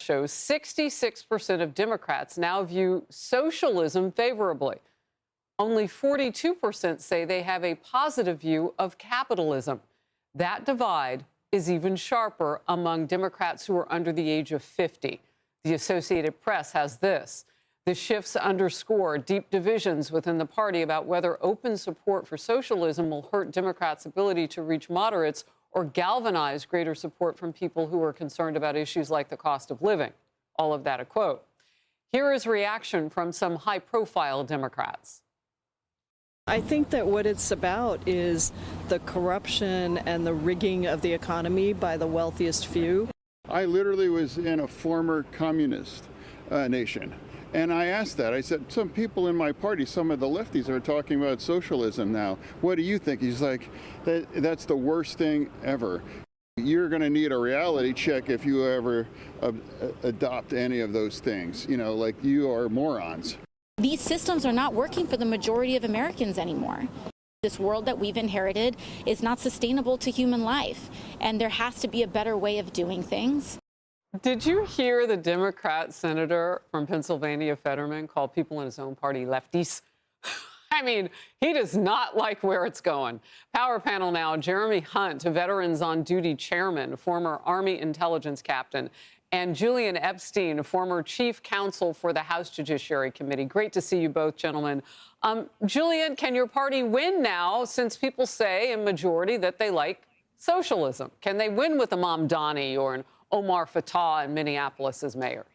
shows 66% of Democrats now view socialism favorably. Only 42% say they have a positive view of capitalism. That divide is even sharper among Democrats who are under the age of 50. The Associated Press has this. The shifts underscore deep divisions within the party about whether open support for socialism will hurt Democrats' ability to reach moderates or galvanize greater support from people who are concerned about issues like the cost of living. All of that a quote. Here is reaction from some high-profile Democrats. I think that what it's about is the corruption and the rigging of the economy by the wealthiest few. I literally was in a former communist nation. And I asked that. I said, some people in my party, some of the lefties are talking about socialism now. What do you think? He's like, that's the worst thing ever. You're going to need a reality check if you ever adopt any of those things. You know, like you are morons. These systems are not working for the majority of Americans anymore. This world that we've inherited is not sustainable to human life, and there has to be a better way of doing things. Did you hear the Democrat senator from Pennsylvania, Fetterman, call people in his own party lefties? I mean, he does not like where it's going. Power panel now, Jeremy Hunt, Veterans on Duty chairman, former Army intelligence captain, and Julian Epstein, former chief counsel for the House Judiciary Committee. Great to see you both, gentlemen. Julian, can your party win now, since people say in majority that they like socialism? Can they win with a Mamdani or an Omar Fatah in Minneapolis as mayor?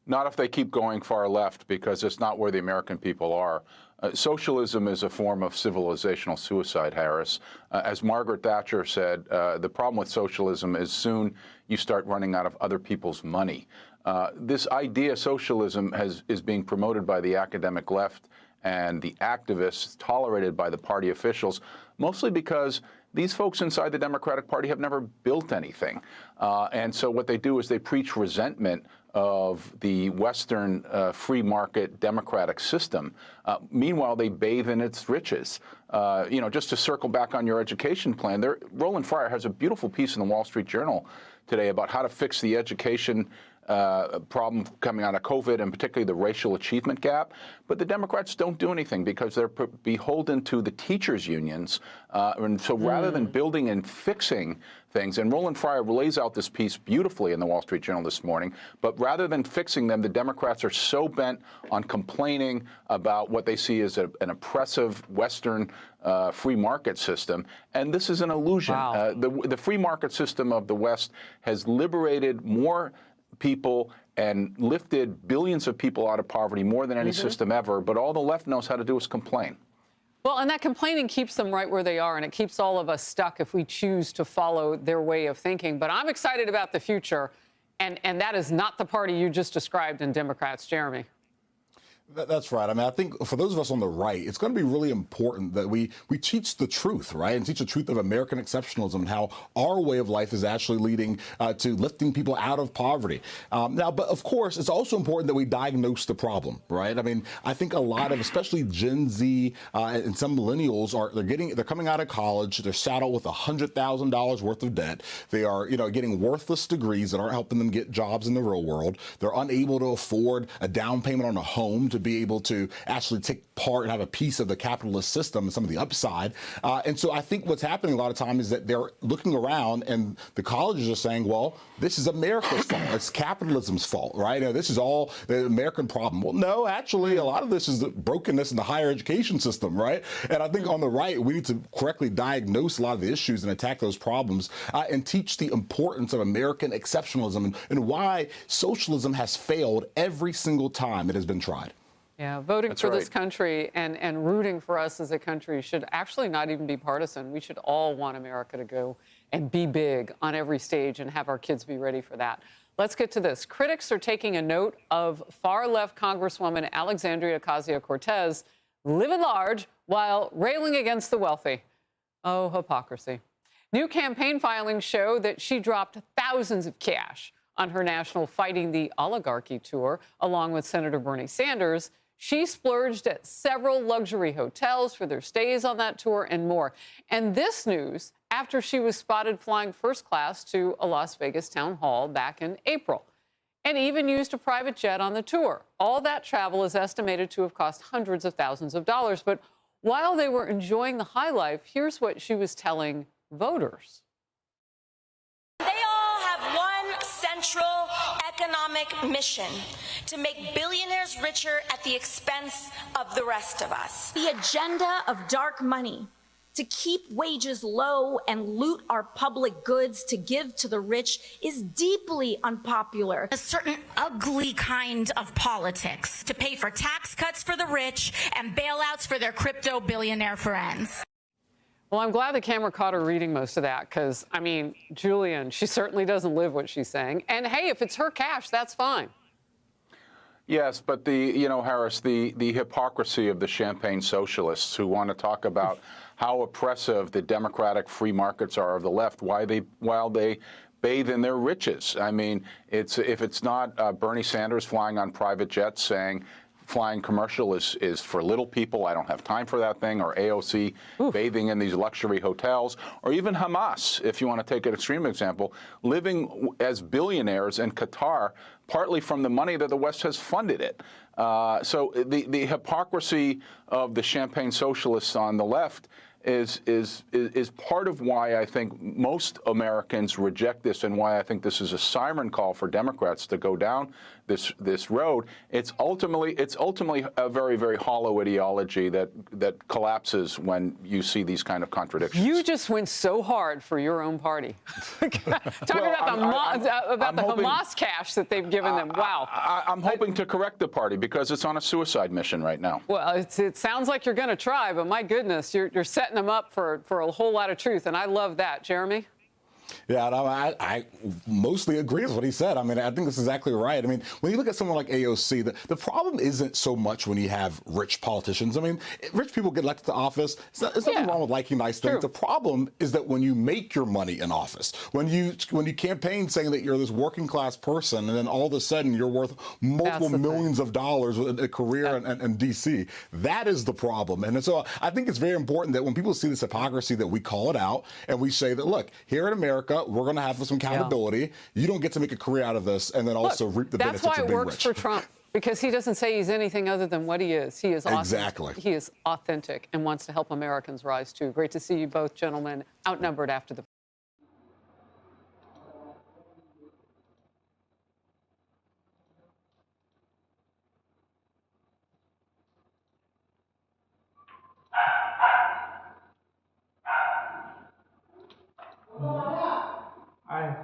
Not if they keep going far left, because it's not where the American people are. Socialism is a form of civilizational suicide, Harris. As Margaret Thatcher said, the problem with socialism is soon you start running out of other people's money. This idea, socialism, is being promoted by the academic left and the activists, tolerated by the party officials, mostly because these folks inside the Democratic Party have never built anything. And so what they do is they preach resentment of the Western free market democratic system. Meanwhile, they bathe in its riches. You know, just to circle back on your education plan, Roland Fryer has a beautiful piece in the Wall Street Journal today about how to fix the education problem coming out of COVID, and particularly the racial achievement gap. But the Democrats don't do anything because they're beholden to the teachers' unions. And so rather than building and fixing things, and Roland Fryer lays out this piece beautifully in the Wall Street Journal this morning, but rather than fixing them, the Democrats are so bent on complaining about what they see as an oppressive Western free market system. And this is an illusion. Wow. The free market system of the West has liberated more people and lifted billions of people out of poverty more than any system ever. But all the left knows how to do is complain. Well, and that complaining keeps them right where they are, and it keeps all of us stuck if we choose to follow their way of thinking. But I'm excited about the future, and that is not the party you just described in Democrats. Jeremy. That's right. I mean, I think for those of us on the right, it's going to be really important that we teach the truth, right? And teach the truth of American exceptionalism and how our way of life is actually leading to lifting people out of poverty. Now, but of course, it's also important that we diagnose the problem, right? I mean, I think a lot of, especially Gen Z and some millennials, they're coming out of college, they're saddled with $100,000 worth of debt. They are, getting worthless degrees that aren't helping them get jobs in the real world. They're unable to afford a down payment on a home to be able to actually take part and have a piece of the capitalist system and some of the upside. And so I think what's happening a lot of times is that they're looking around and the colleges are saying, well, this is America's fault. It's capitalism's fault, right? This is all the American problem. Well, no, actually, a lot of this is the brokenness in the higher education system, right? And I think on the right, we need to correctly diagnose a lot of the issues and attack those problems and teach the importance of American exceptionalism and why socialism has failed every single time it has been tried. Yeah, voting for this country and rooting for us as a country should actually not even be partisan. We should all want America to go and be big on every stage and have our kids be ready for that. Let's get to this. Critics are taking a note of far-left Congresswoman Alexandria Ocasio-Cortez living large while railing against the wealthy. Oh, hypocrisy. New campaign filings show that she dropped thousands of cash on her national Fighting the Oligarchy tour, along with Senator Bernie Sanders. She splurged at several luxury hotels for their stays on that tour and more. And this news after she was spotted flying first class to a Las Vegas town hall back in April. and even used a private jet on the tour. All that travel is estimated to have cost hundreds of thousands of dollars. But while they were enjoying the high life, here's what she was telling voters. They all have one central economic mission: to make billionaires richer at the expense of the rest of us. The agenda of dark money, to keep wages low and loot our public goods to give to the rich, is deeply unpopular. A certain ugly kind of politics to pay for tax cuts for the rich and bailouts for their crypto billionaire friends. Well, I'm glad the camera caught her reading most of that because, I mean, Julian, she certainly doesn't live what she's saying. And hey, if it's her cash, that's fine. Yes, but Harris, the hypocrisy of the champagne socialists who want to talk about how oppressive the democratic free markets are of the left, while they bathe in their riches. I mean, if it's not Bernie Sanders flying on private jets saying flying commercial is for little people, I don't have time for that thing, or AOC bathing in these luxury hotels, or even Hamas, if you want to take an extreme example, living as billionaires in Qatar, partly from the money that the West has funded it. So the hypocrisy of the champagne socialists on the left is part of why I think most Americans reject this, and why I think this is a siren call for Democrats to go down this road. It's ultimately a very, very hollow ideology that collapses when you see these kind of contradictions. You just went so hard for your own party. Talking about the Hamas cash that they've given them. Wow. I'm hoping to correct the party because it's on a suicide mission right now. Well, it sounds like you're going to try, but my goodness, you're setting them up for a whole lot of truth, and I love that. Jeremy? Yeah, no, I mostly agree with what he said. I mean, I think that's exactly right. I mean, when you look at someone like AOC, the problem isn't so much when you have rich politicians. I mean, rich people get elected to office. There's nothing wrong with liking nice things. The problem is that when you make your money in office, when you campaign saying that you're this working class person, and then all of a sudden you're worth multiple millions of dollars with a career in D.C., that is the problem. And so I think it's very important that when people see this hypocrisy, that we call it out and we say that, look, here in America, we're going to have some accountability. Yeah. You don't get to make a career out of this and then also reap the benefits of being rich. That's why it works for Trump, because he doesn't say he's anything other than what he is. He is exactly. He is authentic and wants to help Americans rise too. Great to see you both, gentlemen, outnumbered after the. Hi.